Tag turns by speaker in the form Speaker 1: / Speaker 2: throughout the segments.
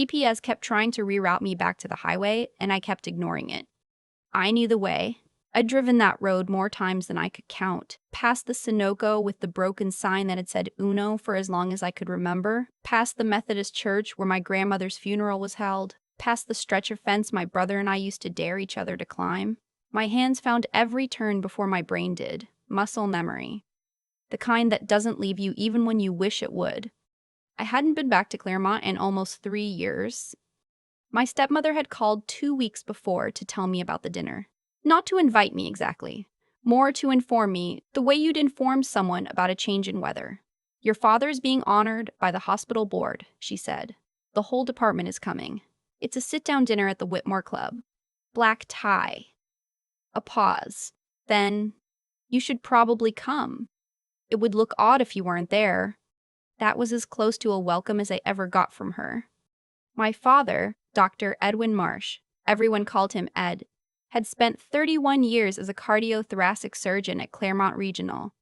Speaker 1: GPS kept trying to reroute me back to the highway, and I kept ignoring it. I knew the way. I'd driven that road more times than I could count. Past the Sunoco with the broken sign that had said Uno for as long as I could remember. Past the Methodist church where my grandmother's funeral was held. Past the stretch of fence my brother and I used to dare each other to climb. My hands found every turn before my brain did. Muscle memory. The kind that doesn't leave you even when you wish it would. I hadn't been back to Claremont in almost 3 years. My stepmother had called 2 weeks before to tell me about the dinner. Not to invite me exactly, more to inform me the way you'd inform someone about a change in weather. Your father's being honored by the hospital board, she said. The whole department is coming. It's a sit-down dinner at the Whitmore Club. Black tie. A pause. Then, you should probably come. It would look odd if you weren't there. That was as close to a welcome as I ever got from her. My father, Dr. Edwin Marsh, everyone called him Ed, had spent 31 years as a cardiothoracic surgeon at Claremont Regional.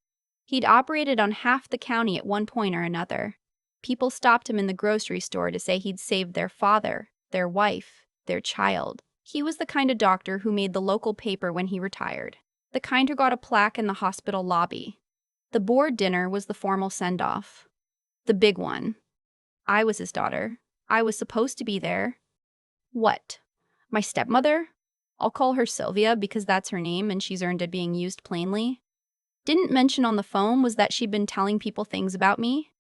Speaker 1: He'd operated on half the county at one point or another. People stopped him in the grocery store to say he'd saved their father, their wife, their child. He was the kind of doctor who made the local paper when he retired, the kind who got a plaque in the hospital lobby. The board dinner was the formal send-off. The big one. I was his daughter. I was supposed to be there. What? My stepmother? I'll call her Sylvia because that's her name and she's earned it being used plainly. Didn't mention on the phone was that she'd been telling people things about me.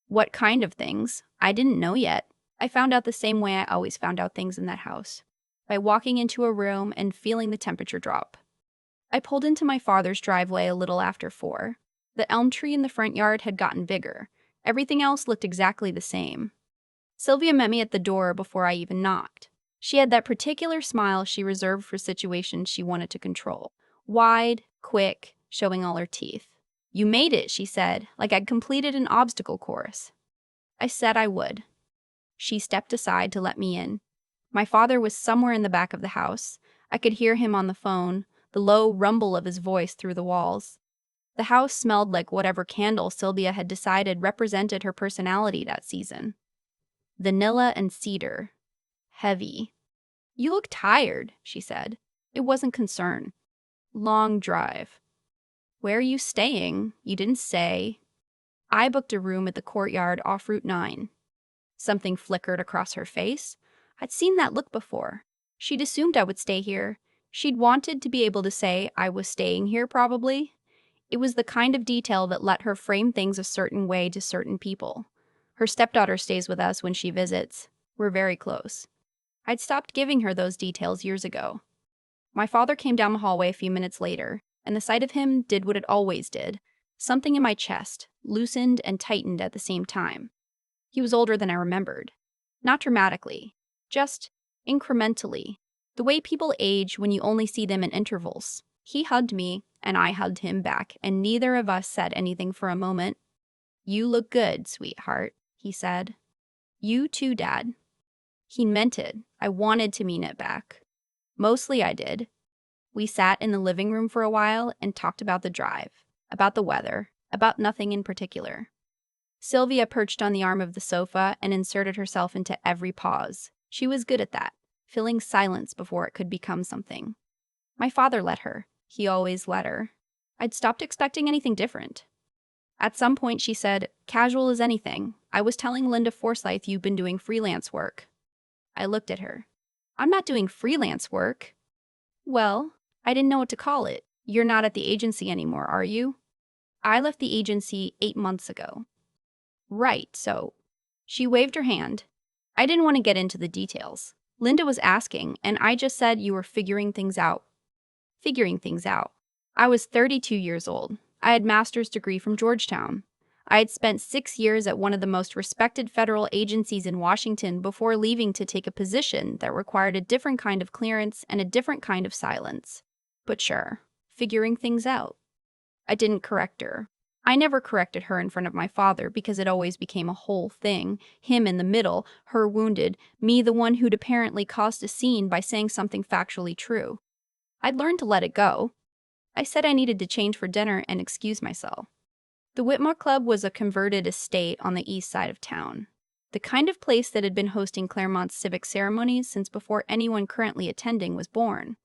Speaker 1: What kind of things? I didn't know yet. I found out the same way I always found out things in that house. By walking into a room and feeling the temperature drop. I pulled into my father's driveway a little after 4. The elm tree in the front yard had gotten bigger. Everything else looked exactly the same. Sylvia met me at the door before I even knocked. She had that particular smile she reserved for situations she wanted to control. Wide, quick, showing all her teeth. You made it, she said, like I'd completed an obstacle course. I said I would. She stepped aside to let me in. My father was somewhere in the back of the house. I could hear him on the phone, the low rumble of his voice through the walls. The house smelled like whatever candle Sylvia had decided represented her personality that season. Vanilla and cedar. Heavy. You look tired, she said. It wasn't concern. Long drive. Where are you staying? You didn't say. I booked a room at the courtyard off Route 9. Something flickered across her face. I'd seen that look before. She'd assumed I would stay here. She'd wanted to be able to say I was staying here, probably. It was the kind of detail that let her frame things a certain way to certain people. Her stepdaughter stays with us when she visits. We're very close. I'd stopped giving her those details years ago. My father came down the hallway a few minutes later, and the sight of him did what it always did. Something in my chest loosened and tightened at the same time. He was older than I remembered. Not dramatically, just incrementally. The way people age when you only see them in intervals. He hugged me, and I hugged him back, and neither of us said anything for a moment. You look good, sweetheart, he said. You too, Dad. He meant it. I wanted to mean it back. Mostly I did. We sat in the living room for a while and talked about the drive, about the weather, about nothing in particular. Sylvia perched on the arm of the sofa and inserted herself into every pause. She was good at that, filling silence before it could become something. My father let her. He always let her. I'd stopped expecting anything different. At some point she said, casual as anything. I was telling Linda Forsythe you've been doing freelance work. I looked at her. I'm not doing freelance work. Well, I didn't know what to call it. You're not at the agency anymore, are you? I left the agency 8 months ago. Right, so. She waved her hand. I didn't want to get into the details. Linda was asking, and I just said you were figuring things out. Figuring things out. I was 32 years old. I had a master's degree from Georgetown. I had spent 6 years at one of the most respected federal agencies in Washington before leaving to take a position that required a different kind of clearance and a different kind of silence. But sure, figuring things out. I didn't correct her. I never corrected her in front of my father because it always became a whole thing, him in the middle, her wounded, me the one who'd apparently caused a scene by saying something factually true. I'd learned to let it go. I said I needed to change for dinner and excuse myself. The Whitmore Club was a converted estate on the east side of town. The kind of place that had been hosting Claremont's civic ceremonies since before anyone currently attending was born.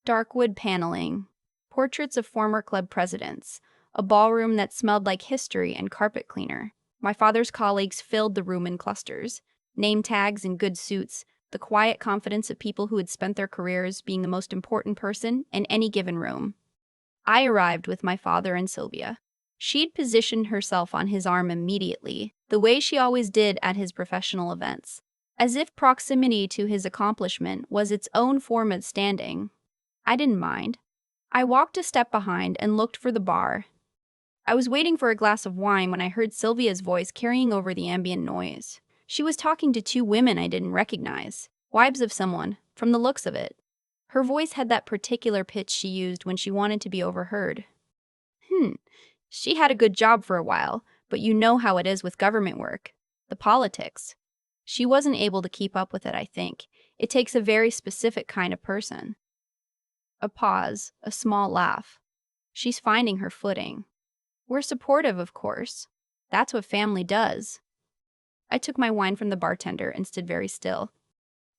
Speaker 1: Dark wood paneling, portraits of former club presidents, a ballroom that smelled like history and carpet cleaner. My father's colleagues filled the room in clusters, name tags and good suits, the quiet confidence of people who had spent their careers being the most important person in any given room. I arrived with my father and Sylvia. She'd positioned herself on his arm immediately, the way she always did at his professional events, as if proximity to his accomplishment was its own form of standing. I didn't mind. I walked a step behind and looked for the bar. I was waiting for a glass of wine when I heard Sylvia's voice carrying over the ambient noise. She was talking to two women I didn't recognize, wives of someone, from the looks of it. Her voice had that particular pitch she used when she wanted to be overheard. She had a good job for a while, but you know how it is with government work. The politics. She wasn't able to keep up with it, I think. It takes a very specific kind of person. A pause, a small laugh. She's finding her footing. We're supportive, of course. That's what family does. I took my wine from the bartender and stood very still.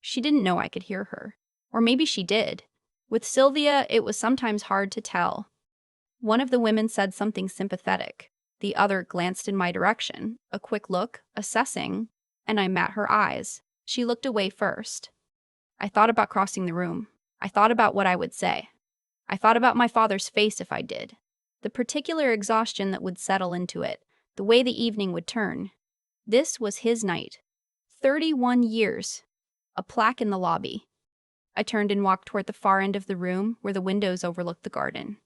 Speaker 1: She didn't know I could hear her. Or maybe she did. With Sylvia, it was sometimes hard to tell. One of the women said something sympathetic. The other glanced in my direction, a quick look, assessing, and I met her eyes. She looked away first. I thought about crossing the room. I thought about what I would say. I thought about my father's face if I did. The particular exhaustion that would settle into it, the way the evening would turn. This was his night. 31 years. A plaque in the lobby. I turned and walked toward the far end of the room where the windows overlooked the garden.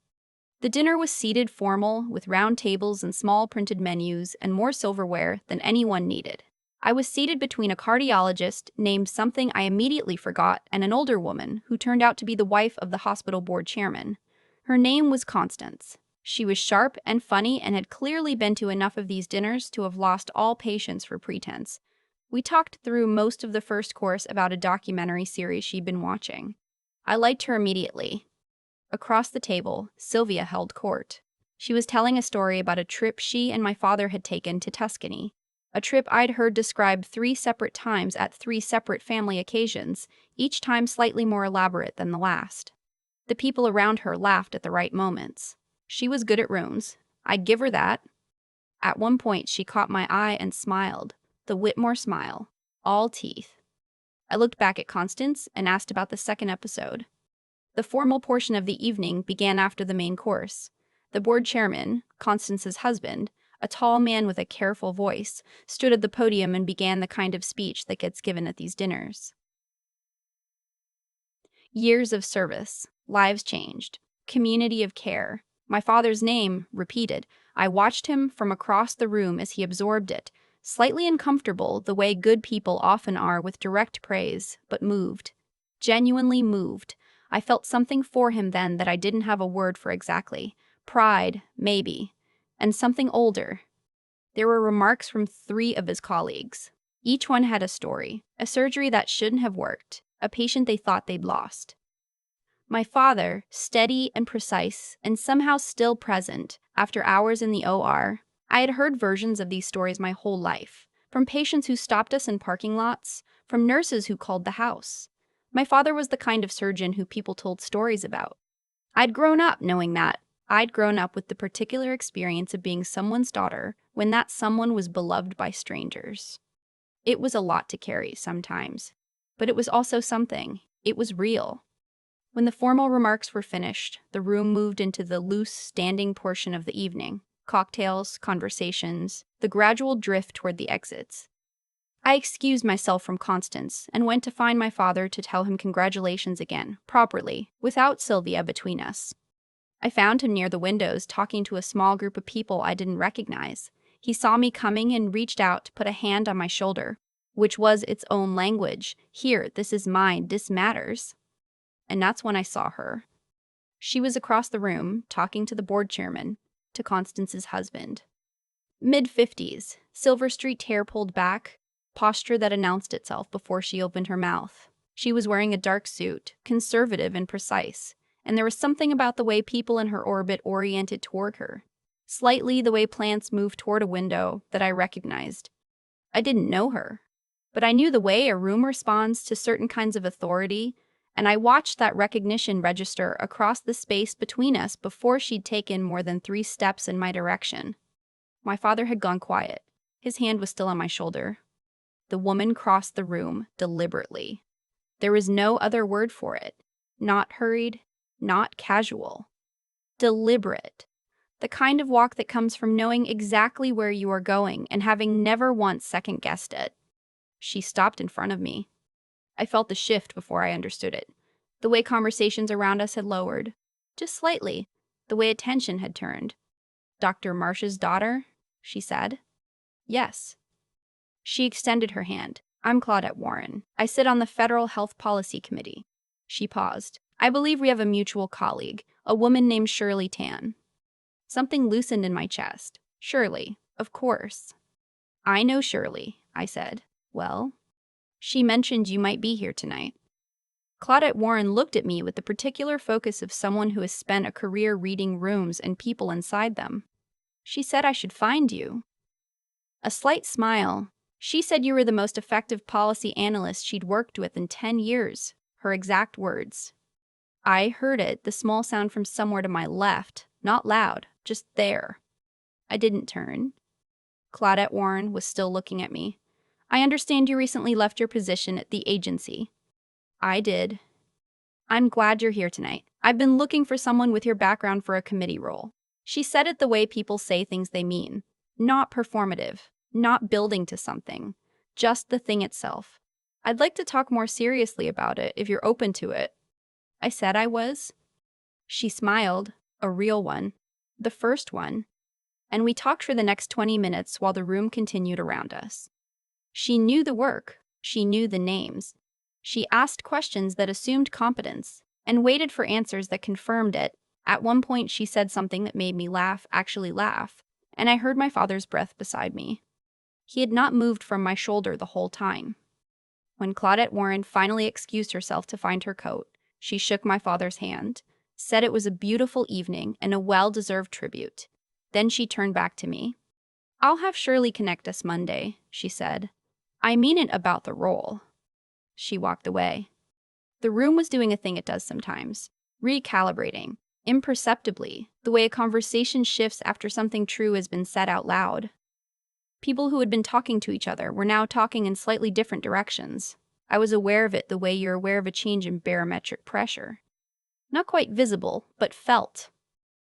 Speaker 1: The dinner was seated formal, with round tables and small printed menus and more silverware than anyone needed. I was seated between a cardiologist named something I immediately forgot and an older woman who turned out to be the wife of the hospital board chairman. Her name was Constance. She was sharp and funny and had clearly been to enough of these dinners to have lost all patience for pretense. We talked through most of the first course about a documentary series she'd been watching. I liked her immediately. Across the table, Sylvia held court. She was telling a story about a trip she and my father had taken to Tuscany, a trip I'd heard described 3 separate times at 3 separate family occasions, each time slightly more elaborate than the last. The people around her laughed at the right moments. She was good at runes. I'd give her that. At one point, she caught my eye and smiled, the Whitmore smile, all teeth. I looked back at Constance and asked about the second episode. The formal portion of the evening began after the main course. The board chairman, Constance's husband, a tall man with a careful voice, stood at the podium and began the kind of speech that gets given at these dinners. Years of service, lives changed, community of care. My father's name, repeated. I watched him from across the room as he absorbed it, slightly uncomfortable the way good people often are with direct praise, but moved. Genuinely moved. I felt something for him then that I didn't have a word for exactly. Pride, maybe. And something older. There were remarks from 3 of his colleagues. Each one had a story, a surgery that shouldn't have worked, a patient they thought they'd lost. My father, steady and precise, and somehow still present, after hours in the OR. I had heard versions of these stories my whole life, from patients who stopped us in parking lots, from nurses who called the house. My father was the kind of surgeon who people told stories about. I'd grown up knowing that. I'd grown up with the particular experience of being someone's daughter when that someone was beloved by strangers. It was a lot to carry sometimes, but it was also something. It was real. When the formal remarks were finished, the room moved into the loose, standing portion of the evening. Cocktails, conversations, the gradual drift toward the exits. I excused myself from Constance and went to find my father to tell him congratulations again, properly, without Sylvia between us. I found him near the windows talking to a small group of people I didn't recognize. He saw me coming and reached out to put a hand on my shoulder, which was its own language. Here, this is mine, this matters. And that's when I saw her. She was across the room, talking to the board chairman, to Constance's husband. Mid-50s, Silver Streaked hair pulled back, posture that announced itself before she opened her mouth. She was wearing a dark suit, conservative and precise, and there was something about the way people in her orbit oriented toward her, slightly the way plants moved toward a window, that I recognized. I didn't know her, but I knew the way a room responds to certain kinds of authority, and I watched that recognition register across the space between us before she'd taken more than 3 steps in my direction. My father had gone quiet. His hand was still on my shoulder. The woman crossed the room deliberately. There was no other word for it. Not hurried, not casual. Deliberate. The kind of walk that comes from knowing exactly where you are going and having never once second-guessed it. She stopped in front of me. I felt the shift before I understood it. The way conversations around us had lowered. Just slightly. The way attention had turned. "Dr. Marsh's daughter?" she said. "Yes." She extended her hand. "I'm Claudette Warren. I sit on the Federal Health Policy Committee." She paused. "I believe we have a mutual colleague, a woman named Shirley Tan." Something loosened in my chest. "Shirley, of course." "I know Shirley," I said. "Well?" "She mentioned you might be here tonight." Claudette Warren looked at me with the particular focus of someone who has spent a career reading rooms and people inside them. "She said I should find you." A slight smile. "She said you were the most effective policy analyst she'd worked with in 10 years. Her exact words." I heard it, the small sound from somewhere to my left. Not loud, just there. I didn't turn. Claudette Warren was still looking at me. "I understand you recently left your position at the agency." I did. "I'm glad you're here tonight. I've been looking for someone with your background for a committee role." She said it the way people say things they mean. Not performative, not building to something, just the thing itself. "I'd like to talk more seriously about it if you're open to it." I said I was. She smiled, a real one, the first one, and we talked for the next 20 minutes while the room continued around us. She knew the work, she knew the names. She asked questions that assumed competence and waited for answers that confirmed it. At one point, she said something that made me laugh, actually laugh, and I heard my father's breath beside me. He had not moved from my shoulder the whole time. When Claudette Warren finally excused herself to find her coat, she shook my father's hand, said it was a beautiful evening and a well-deserved tribute. Then she turned back to me. "I'll have Shirley connect us Monday," she said. "I mean it about the role." She walked away. The room was doing a thing it does sometimes, recalibrating, imperceptibly, the way a conversation shifts after something true has been said out loud. People who had been talking to each other were now talking in slightly different directions. I was aware of it the way you're aware of a change in barometric pressure. Not quite visible, but felt.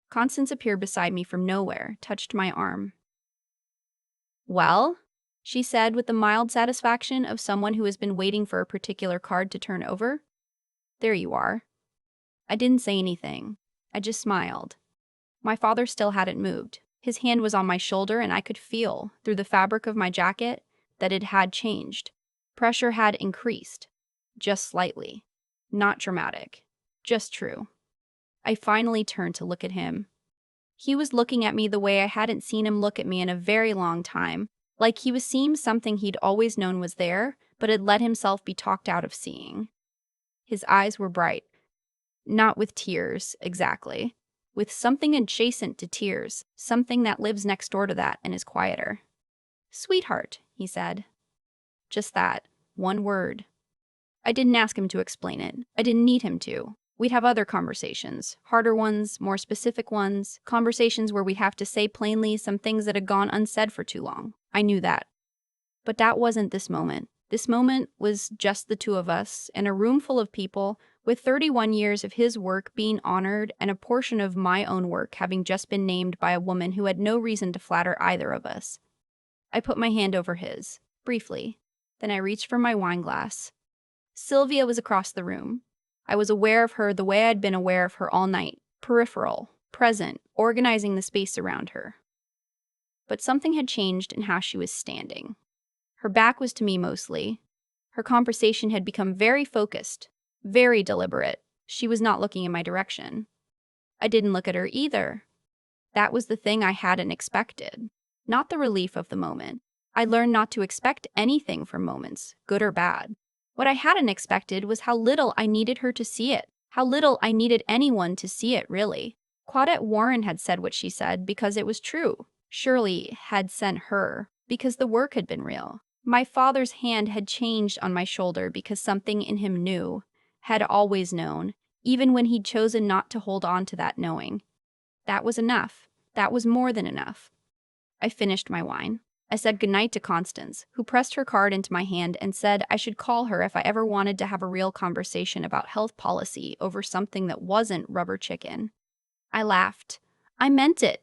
Speaker 1: Constance appeared beside me from nowhere, touched my arm. "Well?" she said with the mild satisfaction of someone who has been waiting for a particular card to turn over. "There you are." I didn't say anything. I just smiled. My father still hadn't moved. His hand was on my shoulder and I could feel, through the fabric of my jacket, that it had changed. Pressure had increased. Just slightly. Not dramatic. Just true. I finally turned to look at him. He was looking at me the way I hadn't seen him look at me in a very long time, like he was seeing something he'd always known was there, but had let himself be talked out of seeing. His eyes were bright. Not with tears, exactly. With something adjacent to tears, something that lives next door to that and is quieter. "Sweetheart," he said. Just that, one word. I didn't ask him to explain it. I didn't need him to. We'd have other conversations, harder ones, more specific ones, conversations where we'd have to say plainly some things that had gone unsaid for too long. I knew that. But that wasn't this moment. This moment was just the two of us in a room full of people, with 31 years of his work being honored and a portion of my own work having just been named by a woman who had no reason to flatter either of us. I put my hand over his, briefly. Then I reached for my wine glass. Sylvia was across the room. I was aware of her the way I'd been aware of her all night, peripheral, present, organizing the space around her. But something had changed in how she was standing. Her back was to me mostly. Her conversation had become very focused, very deliberate. She was not looking in my direction. I didn't look at her either. That was the thing I hadn't expected, not the relief of the moment. I learned not to expect anything from moments, good or bad. What I hadn't expected was how little I needed her to see it, how little I needed anyone to see it, really. Claudette Warren had said what she said because it was true. Shirley had sent her. Because the work had been real. My father's hand had changed on my shoulder because something in him knew, had always known, even when he'd chosen not to hold on to that knowing. That was enough. That was more than enough. I finished my wine. I said goodnight to Constance, who pressed her card into my hand and said I should call her if I ever wanted to have a real conversation about health policy over something that wasn't rubber chicken. I laughed. I meant it.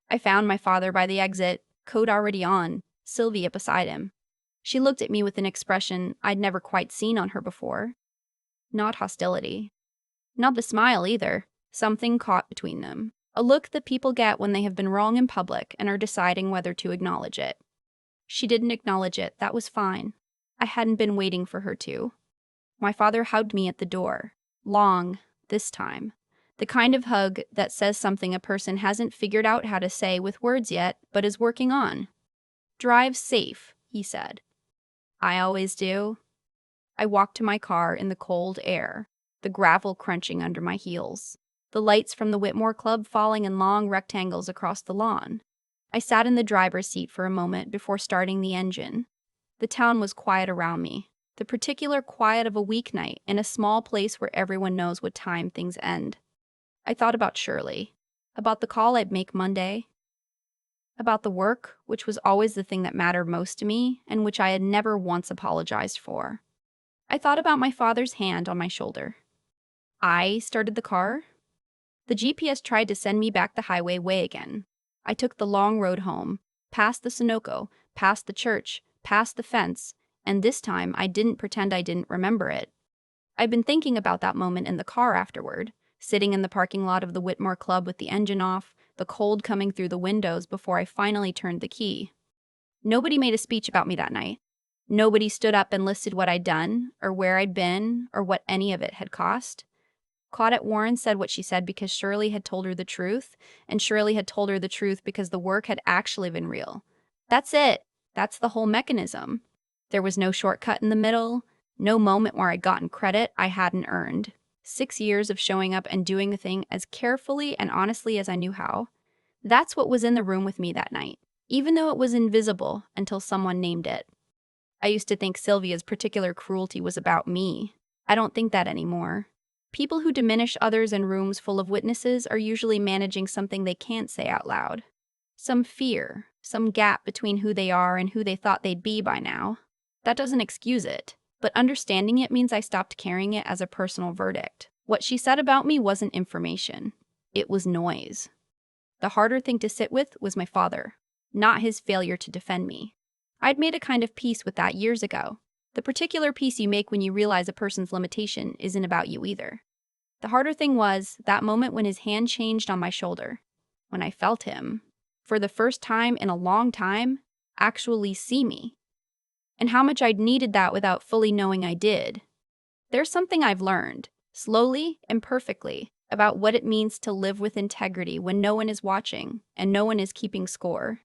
Speaker 1: I found my father by the exit, coat already on, Sylvia beside him. She looked at me with an expression I'd never quite seen on her before. Not hostility. Not the smile either. Something caught between them. A look that people get when they have been wrong in public and are deciding whether to acknowledge it. She didn't acknowledge it. That was fine. I hadn't been waiting for her to. My father hugged me at the door. Long, this time. The kind of hug that says something a person hasn't figured out how to say with words yet, but is working on. Drive safe, he said. I always do. I walked to my car in the cold air, the gravel crunching under my heels, the lights from the Whitmore Club falling in long rectangles across the lawn. I sat in the driver's seat for a moment before starting the engine. The town was quiet around me, the particular quiet of a weeknight in a small place where everyone knows what time things end. I thought about Shirley, about the call I'd make Monday, about the work, which was always the thing that mattered most to me and which I had never once apologized for. I thought about my father's hand on my shoulder. I started the car. The GPS tried to send me back the highway way again. I took the long road home, past the Sunoco, past the church, past the fence, and this time I didn't pretend I didn't remember it. I'd been thinking about that moment in the car afterward, sitting in the parking lot of the Whitmore Club with the engine off, the cold coming through the windows before I finally turned the key. Nobody made a speech about me that night. Nobody stood up and listed what I'd done, or where I'd been, or what any of it had cost. Claudette Warren said what she said because Shirley had told her the truth, and Shirley had told her the truth because the work had actually been real. That's it. That's the whole mechanism. There was no shortcut in the middle, no moment where I'd gotten credit I hadn't earned. 6 years of showing up and doing the thing as carefully and honestly as I knew how. That's what was in the room with me that night, even though it was invisible until someone named it. I used to think Sylvia's particular cruelty was about me. I don't think that anymore. People who diminish others in rooms full of witnesses are usually managing something they can't say out loud. Some fear, some gap between who they are and who they thought they'd be by now. That doesn't excuse it, but understanding it means I stopped carrying it as a personal verdict. What she said about me wasn't information. It was noise. The harder thing to sit with was my father, not his failure to defend me. I'd made a kind of peace with that years ago. The particular peace you make when you realize a person's limitation isn't about you either. The harder thing was that moment when his hand changed on my shoulder, when I felt him, for the first time in a long time, actually see me. And how much I'd needed that without fully knowing I did. There's something I've learned, slowly and perfectly, about what it means to live with integrity when no one is watching and no one is keeping score.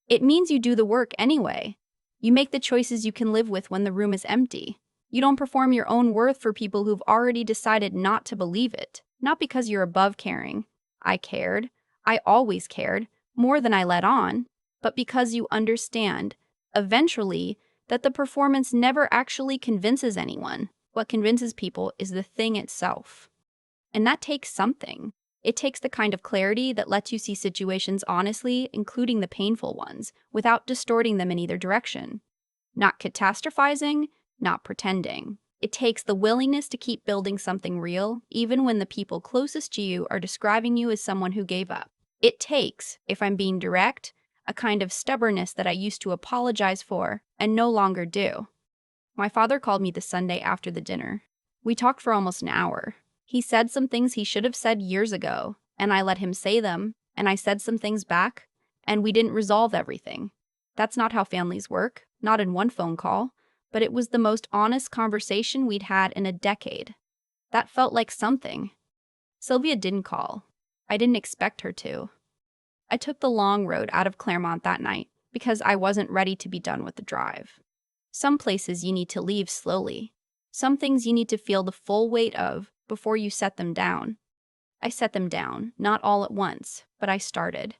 Speaker 1: It means you do the work anyway. You make the choices you can live with when the room is empty. You don't perform your own worth for people who've already decided not to believe it, not because you're above caring. I cared. I always cared, more than I let on, but because you understand, eventually, that the performance never actually convinces anyone. What convinces people is the thing itself. And that takes something. It takes the kind of clarity that lets you see situations honestly, including the painful ones, without distorting them in either direction. Not catastrophizing, not pretending. It takes the willingness to keep building something real, even when the people closest to you are describing you as someone who gave up. It takes, if I'm being direct, a kind of stubbornness that I used to apologize for and no longer do. My father called me the Sunday after the dinner. We talked for almost an hour. He said some things he should have said years ago, and I let him say them, and I said some things back, and we didn't resolve everything. That's not how families work, not in one phone call, but it was the most honest conversation we'd had in a decade. That felt like something. Sylvia didn't call. I didn't expect her to. I took the long road out of Claremont that night because I wasn't ready to be done with the drive. Some places you need to leave slowly. Some things you need to feel the full weight of before you set them down. I set them down, not all at once, but I started.